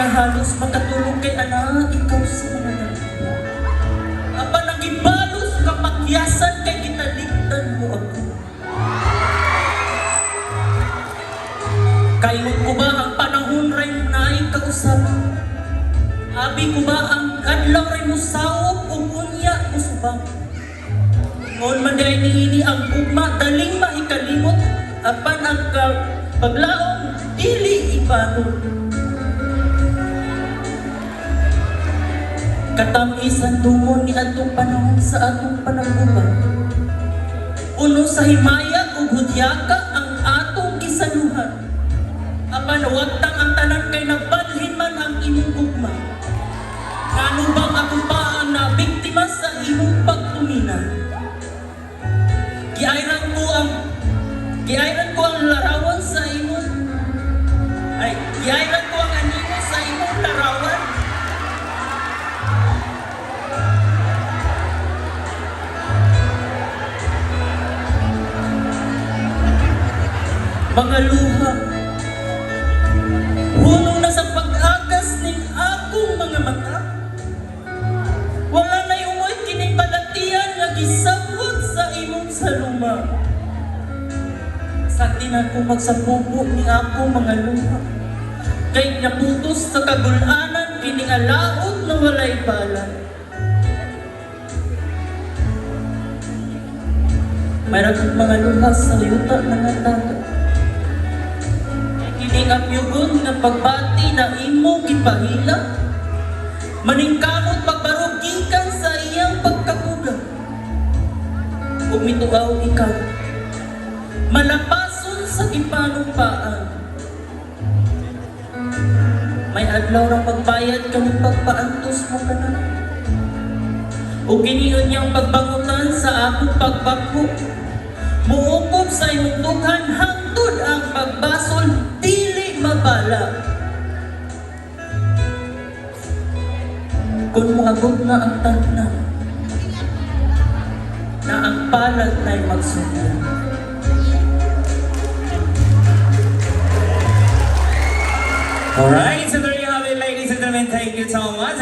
na halos makatulog kay ana, ikaw sa mga nagpo. Apa nagibalos kapakyasan kay kitaliktan mo ako. Kaimot ko ba ang panahon ray na ikausap? Abi ko ba ang adlaw ray mo sawop o unya mo subang? Ngon man day niini ang ugma daling maikalimot apan ang paglaom dili ibanod. Katamisan tumon ni atong panahon sa atong panagbuban. Uno sa himaya ug hudyaka ang atong gisaluhan. Apan wagtang ang tanan kay nagbalhin man ang imong gugma. Ngano bang ako pa ang nabiktima sa imong pagtumina? Giayran ko ang larawan sa imong giayran ko ang anino sa imong larawan. Mga luha, hunong na sa pag-agas ning akong mga mata. Wala na umoy kining balatian nga gisabot sa imong saluma. Sa tinan ko magsabubo ni akong mga luha. Kay naputos sa kagulanan kining alaot na walay balan. Mayroon mga luha sa yuta na nataga. Kining apyugon na pagbati na imo gipahila. Maningkamot pagbarugikan sa iyang pagkapuga. Kung mituaw ikaw, malapason sa ipanumpaan. May adlaw rang magbayad kang pagpaantos mo ka na. O giniyon niyang pagbangutan sa akong pagbako. Muupog sa imong dughan hangtod ang pagbasol dili mabala. Kung moabot na ang tanda na ang palad na'y magsundan. Alright, so there you have it, ladies and gentlemen. Thank you so much.